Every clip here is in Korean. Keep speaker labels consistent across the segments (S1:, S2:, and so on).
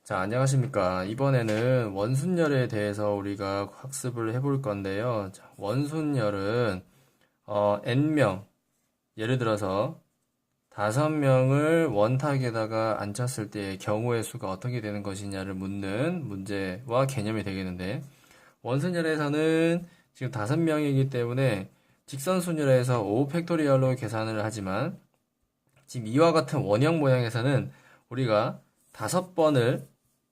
S1: 자, 안녕하십니까. 이번에는 원순열에 대해서 우리가 학습을 해볼 건데요. 자, 원순열은, N명, 예를 들어서 5명을 원탁에다가 앉혔을 때의 경우의 수가 어떻게 되는 것이냐를 묻는 문제와 개념이 되겠는데, 원순열에서는 지금 5명이기 때문에 직선순열에서 5팩토리얼로 계산을 하지만, 지금 이와 같은 원형 모양에서는 우리가 5번을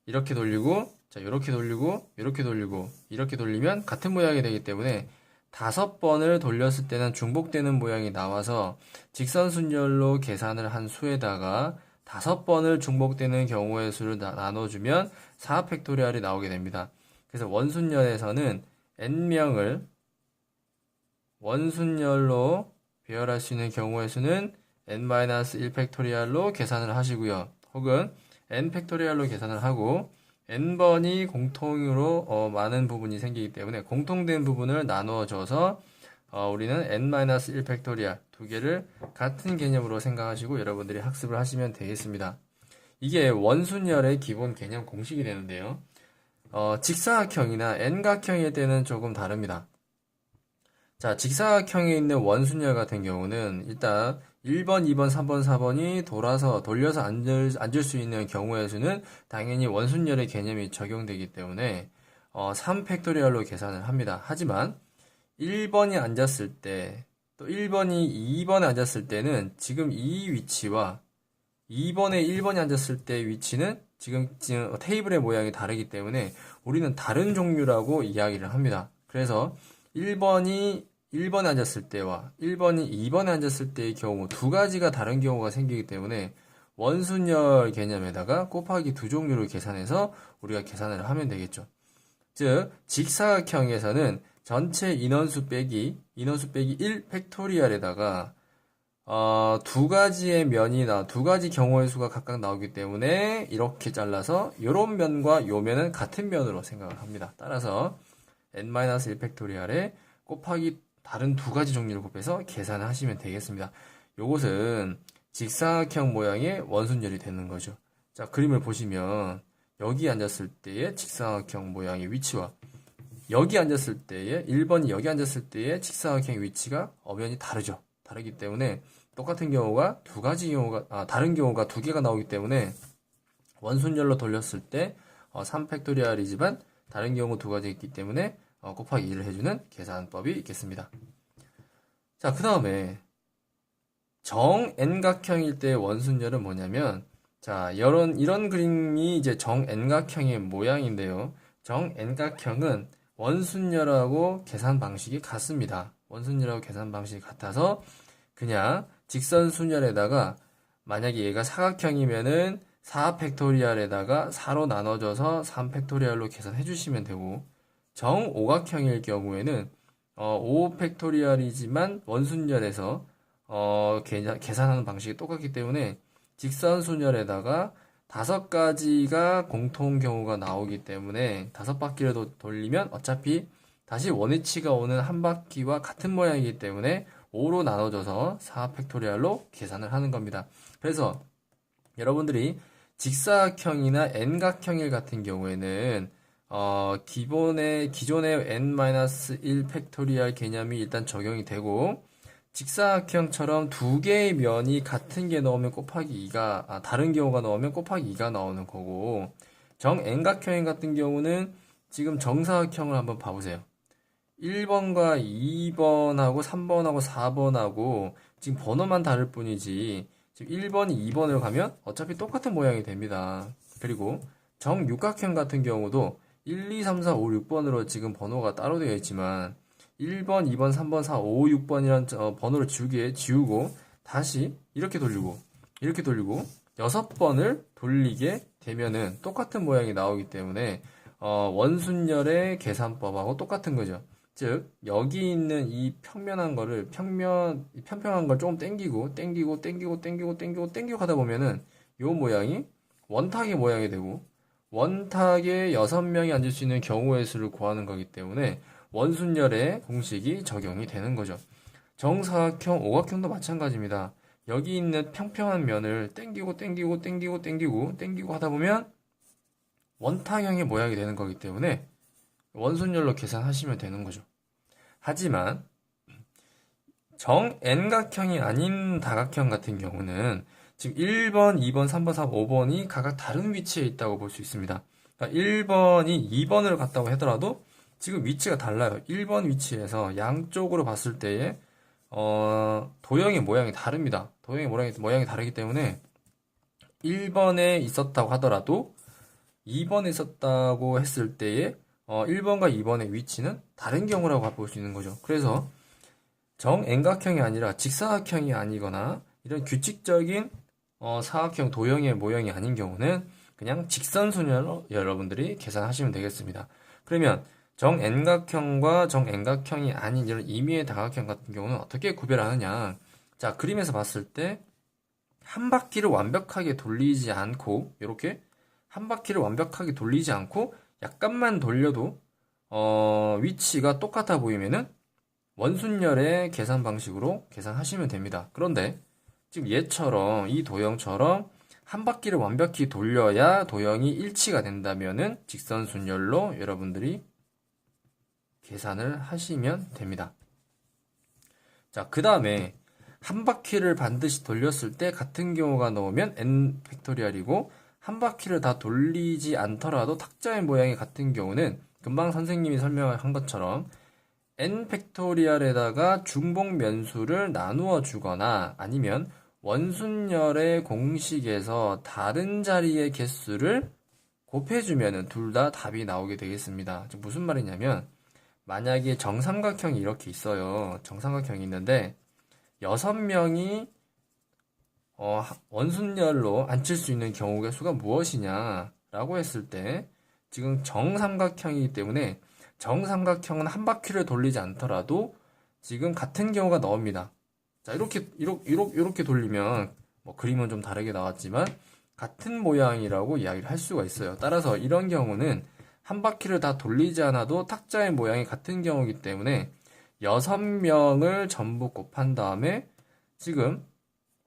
S1: 이렇게 돌리고, 자, 이렇게 돌리고, 이렇게 돌리고, 이렇게 돌리면 같은 모양이 되기 때문에 5번을 돌렸을 때는 중복되는 모양이 나와서 직선순열로 계산을 한 수에다가 5번을 중복되는 경우의 수를 나눠주면 4팩토리얼이 나오게 됩니다. 그래서 원순열에서는 n명을 원순열로 배열할 수 있는 경우의 수는 n-1팩토리얼로 계산을 하시고요. 혹은 n팩토리얼로 계산을 하고 n번이 공통으로 많은 부분이 생기기 때문에 공통된 부분을 나누어줘서 우리는 n-1팩토리얼 두 개를 같은 개념으로 생각하시고 여러분들이 학습을 하시면 되겠습니다. 이게 원순열의 기본 개념 공식이 되는데요. 직사각형이나 n각형일 때는 조금 다릅니다. 자, 직사각형에 있는 원순열 같은 경우는 일단 1번, 2번, 3번, 4번이 돌려서 앉을 수 있는 경우의 수는 당연히 원순열의 개념이 적용되기 때문에 3팩토리얼로 계산을 합니다. 하지만 1번이 앉았을 때, 또 1번이 2번에 앉았을 때는 지금 이 위치와 2번에 1번이 앉았을 때 위치는 지금 테이블의 모양이 다르기 때문에 우리는 다른 종류라고 이야기를 합니다. 그래서 1번에 앉았을 때와 1번이 2번에 앉았을 때의 경우 두 가지가 다른 경우가 생기기 때문에 원순열 개념에다가 곱하기 두 종류를 계산해서 우리가 계산을 하면 되겠죠. 즉, 직사각형에서는 전체 인원수 빼기 1 팩토리얼에다가 두 가지의 두 가지 경우의 수가 각각 나오기 때문에 이렇게 잘라서 요런 면과 요 면은 같은 면으로 생각을 합니다. 따라서 n-1 팩토리얼에 곱하기 다른 두 가지 종류를 곱해서 계산을 하시면 되겠습니다. 요것은 직사각형 모양의 원순열이 되는 거죠. 자, 그림을 보시면 여기 앉았을 때의 직사각형 모양의 위치와 여기 앉았을 때의 1번이 여기 앉았을 때의 직사각형 위치가 엄연히 다르죠. 다르기 때문에 똑같은 경우가 다른 경우가 두 개가 나오기 때문에 원순열로 돌렸을 때 3팩토리얼이지만 다른 경우 두 가지 있기 때문에 곱하기 2를 해주는 계산법이 있겠습니다. 자, 그 다음에 정 n각형일 때의 원순열은 뭐냐면, 자, 이런 그림이 이제 정 n각형의 모양인데요. 정 n각형은 원순열하고 계산 방식이 같습니다. 원순열하고 계산 방식이 같아서 그냥 직선순열에다가 만약에 얘가 사각형이면은 4팩토리얼에다가 4로 나눠져서 3팩토리얼로 계산해 주시면 되고, 정오각형일 경우에는 5팩토리얼이지만 원순열에서 계산하는 방식이 똑같기 때문에 직선순열에다가 5가지가 공통 경우가 나오기 때문에 5바퀴를 돌리면 어차피 다시 원위치가 오는 한 바퀴와 같은 모양이기 때문에 5로 나눠져서 4팩토리얼로 계산을 하는 겁니다. 그래서 여러분들이 직사각형이나 n각형일 같은 경우에는 기존의 n-1 팩토리얼 개념이 일단 적용이 되고, 직사각형처럼 두 개의 면이 같은 게 나오면 곱하기 2가, 다른 경우가 나오면 곱하기 2가 나오는 거고, 정 n각형 같은 경우는 지금 정사각형을 한번 봐보세요. 1번과 2번하고 3번하고 4번하고 지금 번호만 다를 뿐이지, 지금 1번이 2번으로 가면 어차피 똑같은 모양이 됩니다. 그리고 정육각형 같은 경우도 1, 2, 3, 4, 5, 6번으로 지금 번호가 따로 되어 있지만 1번, 2번, 3번, 4, 5, 6번이란 번호를 지우고 다시 이렇게 돌리고 6번을 돌리게 되면은 똑같은 모양이 나오기 때문에 원순열의 계산법하고 똑같은 거죠. 즉, 여기 있는 이 평면한 거를 편평한 걸 조금 땡기고 하다 보면은 요 모양이 원탁의 모양이 되고, 원탁에 6명이 앉을 수 있는 경우의 수를 구하는 거기 때문에 원순열의 공식이 적용이 되는 거죠. 정사각형, 오각형도 마찬가지입니다. 여기 있는 평평한 면을 땡기고 하다 보면 원탕형의 모양이 되는 거기 때문에 원순열로 계산하시면 되는 거죠. 하지만 정 N각형이 아닌 다각형 같은 경우는 지금 1번, 2번, 3번, 4번, 5번이 각각 다른 위치에 있다고 볼 수 있습니다. 그러니까 1번이 2번을 갔다고 하더라도 지금 위치가 달라요. 1번 위치에서 양쪽으로 봤을 때에 도형의 모양이 다릅니다. 도형의 모양이 다르기 때문에 1번에 있었다고 하더라도 2번에 있었다고 했을 때에 1번과 2번의 위치는 다른 경우라고 볼 수 있는 거죠. 그래서 정 N각형이 아니라 직사각형이 아니거나 이런 규칙적인 사각형 도형의 모형이 아닌 경우는 그냥 직선순열로 여러분들이 계산하시면 되겠습니다. 그러면 정 N각형과 정 N각형이 아닌 이런 임의의 다각형 같은 경우는 어떻게 구별하느냐? 자, 그림에서 봤을 때 한 바퀴를 완벽하게 돌리지 않고 이렇게 한 바퀴를 완벽하게 돌리지 않고 약간만 돌려도 위치가 똑같아 보이면은 원순열의 계산 방식으로 계산하시면 됩니다. 그런데 지금 얘처럼 이 도형처럼 한 바퀴를 완벽히 돌려야 도형이 일치가 된다면은 직선순열로 여러분들이 계산을 하시면 됩니다. 자, 그 다음에 한 바퀴를 반드시 돌렸을 때 같은 경우가 나오면 n 팩토리얼이고 한 바퀴를 다 돌리지 않더라도 탁자의 모양이 같은 경우는 금방 선생님이 설명한 것처럼 n 팩토리얼에다가 중복면수를 나누어 주거나 아니면 원순열의 공식에서 다른 자리의 개수를 곱해주면 둘 다 답이 나오게 되겠습니다. 무슨 말이냐면 만약에 정삼각형이 이렇게 있어요. 정삼각형이 있는데 6명이 원순열로 앉힐 수 있는 경우의 수가 무엇이냐라고 했을 때 지금 정삼각형이기 때문에 정삼각형은 한 바퀴를 돌리지 않더라도 지금 같은 경우가 나옵니다. 자, 이렇게 돌리면 그림은 좀 다르게 나왔지만 같은 모양이라고 이야기를 할 수가 있어요. 따라서 이런 경우는 한 바퀴를 다 돌리지 않아도 탁자의 모양이 같은 경우이기 때문에 6명을 전부 곱한 다음에 지금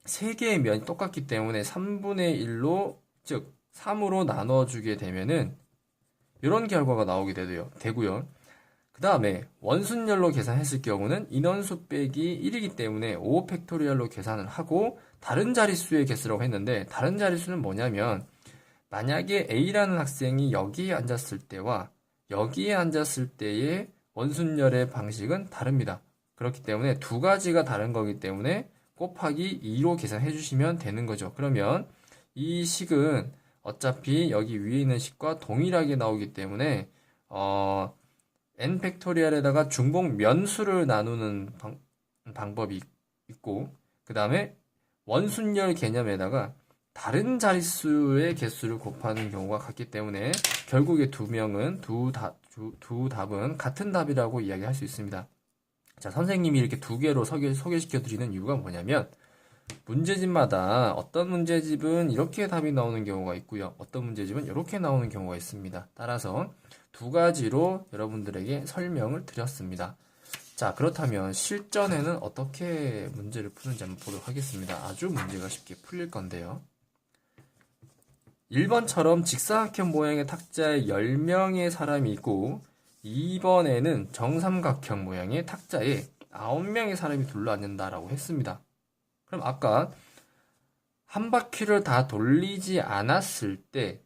S1: 3개의 면이 똑같기 때문에 3분의 1로 즉 3으로 나눠주게 되면은 이런 결과가 나오게 되고요. 그 다음에 원순열로 계산했을 경우는 인원수 빼기 1이기 때문에 5 팩토리얼로 계산을 하고 다른 자릿수의 개수라고 했는데 다른 자릿수는 뭐냐면 만약에 A라는 학생이 여기에 앉았을 때와 여기에 앉았을 때의 원순열의 방식은 다릅니다. 그렇기 때문에 두 가지가 다른 거기 때문에 곱하기 2로 계산해 주시면 되는 거죠. 그러면 이 식은 어차피 여기 위에 있는 식과 동일하게 나오기 때문에 n 팩토리얼에다가 중복 면수를 나누는 방법이 있고 그 다음에 원순열 개념에다가 다른 자릿수의 개수를 곱하는 경우가 같기 때문에 결국에 두 답은 같은 답이라고 이야기할 수 있습니다. 자, 선생님이 이렇게 두 개로 소개시켜 드리는 이유가 뭐냐면 문제집마다 어떤 문제집은 이렇게 답이 나오는 경우가 있고요. 어떤 문제집은 이렇게 나오는 경우가 있습니다. 따라서 두 가지로 여러분들에게 설명을 드렸습니다. 자, 그렇다면 실전에는 어떻게 문제를 푸는지 한번 보도록 하겠습니다. 아주 문제가 쉽게 풀릴 건데요. 1번처럼 직사각형 모양의 탁자에 10명의 사람이 있고 2번에는 정삼각형 모양의 탁자에 9명의 사람이 둘러앉는다라고 했습니다. 그럼 아까 한 바퀴를 다 돌리지 않았을 때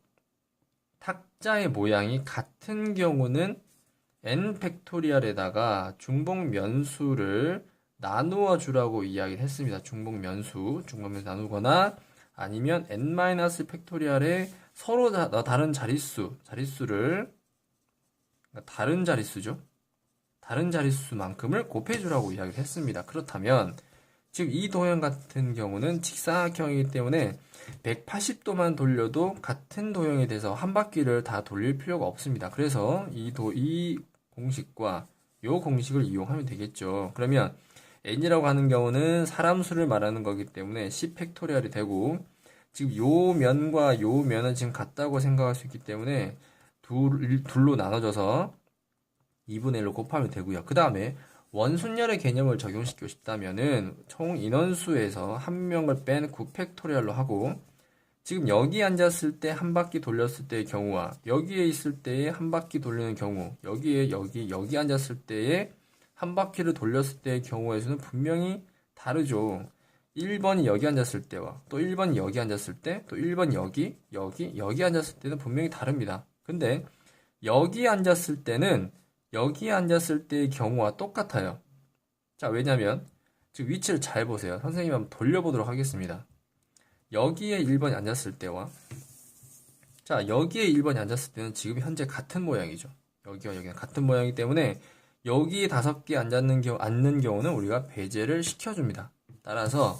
S1: 탁자의 모양이 같은 경우는 n 팩토리얼에다가 중복 면수를 나누어 주라고 이야기를 했습니다. 중복 면수 나누거나 아니면 n 팩토리얼에 서로 다른 자릿수를 다른 자릿수죠. 다른 자릿수만큼을 곱해주라고 이야기를 했습니다. 그렇다면 지금 이 도형 같은 경우는 직사각형이기 때문에 180도만 돌려도 같은 도형에 대해서 한 바퀴를 다 돌릴 필요가 없습니다. 그래서 이 공식과 이 공식을 이용하면 되겠죠. 그러면 n이라고 하는 경우는 사람 수를 말하는 거기 때문에 10 팩토리얼이 되고 지금 요 면과 요 면은 지금 같다고 생각할 수 있기 때문에 둘로 나눠져서 2분의 1로 곱하면 되고요. 그 다음에 원순열의 개념을 적용시키고 싶다면은 총 인원수에서 한 명을 뺀 9 팩토리얼로 하고 지금 여기 앉았을 때 한 바퀴 돌렸을 때의 경우와 여기에 있을 때의 한 바퀴 돌리는 경우, 여기 앉았을 때의 한 바퀴를 돌렸을 때의 경우에서는 분명히 다르죠. 1번이 여기 앉았을 때와 또 1번이 여기 앉았을 때, 또 1번 여기 앉았을 때는 분명히 다릅니다. 근데 여기 앉았을 때는 여기 앉았을 때의 경우와 똑같아요. 자, 왜냐면 지금 위치를 잘 보세요. 선생님이 한번 돌려보도록 하겠습니다. 여기에 1번이 앉았을 때와 자, 여기에 1번이 앉았을 때는 지금 현재 같은 모양이죠. 여기와 여기는 같은 모양이기 때문에 여기 5개 앉는 경우는 우리가 배제를 시켜줍니다. 따라서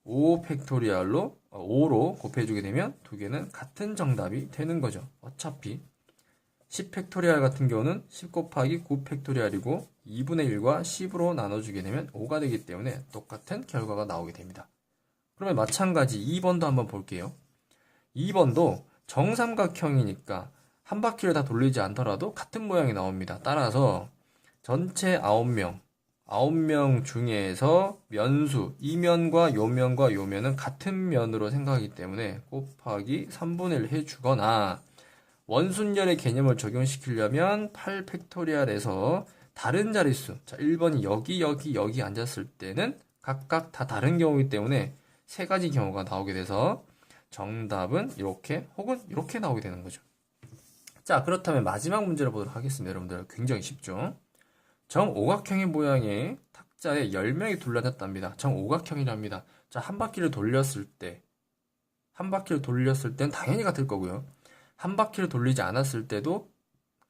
S1: 5 팩토리얼로 5로 곱해주게 되면 두 개는 같은 정답이 되는 거죠. 어차피 10 팩토리얼 같은 경우는 10 곱하기 9 팩토리얼이고 2분의 1과 10으로 나눠주게 되면 5가 되기 때문에 똑같은 결과가 나오게 됩니다. 그러면 마찬가지 2번도 한번 볼게요. 2번도 정삼각형이니까 한 바퀴를 다 돌리지 않더라도 같은 모양이 나옵니다. 따라서 전체 9명 중에서 면수, 이 면과 요 면은 같은 면으로 생각하기 때문에 곱하기 3분의 1 해주거나 원순열의 개념을 적용시키려면 8 팩토리얼에서 다른 자릿수, 자 1번이 여기 앉았을 때는 각각 다 다른 경우이기 때문에 세 가지 경우가 나오게 돼서 정답은 이렇게 혹은 이렇게 나오게 되는 거죠. 자, 그렇다면 마지막 문제를 보도록 하겠습니다. 여러분들 굉장히 쉽죠? 정오각형의 모양의 탁자에 10명이 둘러졌답니다. 정오각형이랍니다. 자, 한 바퀴를 돌렸을 땐 당연히 같을 거고요. 한 바퀴를 돌리지 않았을 때도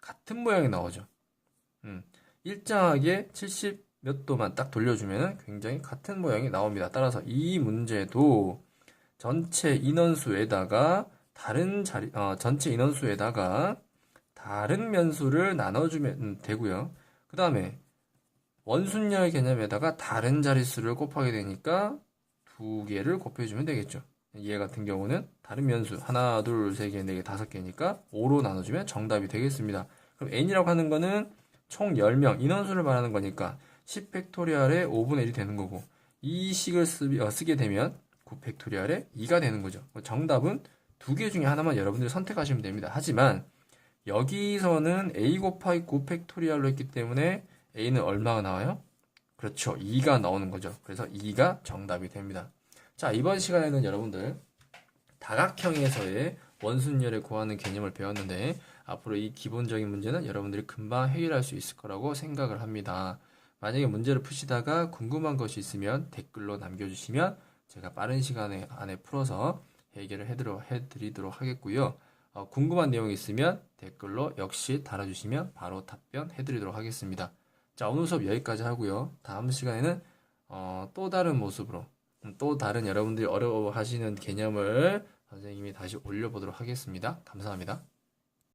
S1: 같은 모양이 나오죠. 일정하게 70 몇 도만 딱 돌려주면 굉장히 같은 모양이 나옵니다. 따라서 이 문제도 전체 인원수에다가 다른 면수를 나눠주면 되고요. 그 다음에 원순열 개념에다가 다른 자릿수를 곱하게 되니까 두 개를 곱해주면 되겠죠. 얘 같은 경우는 다른 면수 하나, 둘, 세 개, 네 개, 5개니까 5로 나눠주면 정답이 되겠습니다. 그럼 n이라고 하는 거는 총 10명 인원수를 말하는 거니까 10 팩토리얼에 5분의 1이 되는 거고 이 식을 쓰게 되면 9 팩토리얼에 2가 되는 거죠. 정답은 두 개 중에 하나만 여러분들이 선택하시면 됩니다. 하지만 여기서는 a 곱하기 9 팩토리얼로 했기 때문에 a는 얼마가 나와요? 그렇죠. 2가 나오는 거죠. 그래서 2가 정답이 됩니다. 자, 이번 시간에는 여러분들 다각형에서의 원순열을 구하는 개념을 배웠는데 앞으로 이 기본적인 문제는 여러분들이 금방 해결할 수 있을 거라고 생각을 합니다. 만약에 문제를 푸시다가 궁금한 것이 있으면 댓글로 남겨주시면 제가 빠른 시간 안에 풀어서 해결을 해드리도록 하겠고요. 궁금한 내용이 있으면 댓글로 역시 달아주시면 바로 답변해드리도록 하겠습니다. 자, 오늘 수업 여기까지 하고요. 다음 시간에는 또 다른 모습으로 또 다른 여러분들이 어려워하시는 개념을 선생님이 다시 올려보도록 하겠습니다. 감사합니다.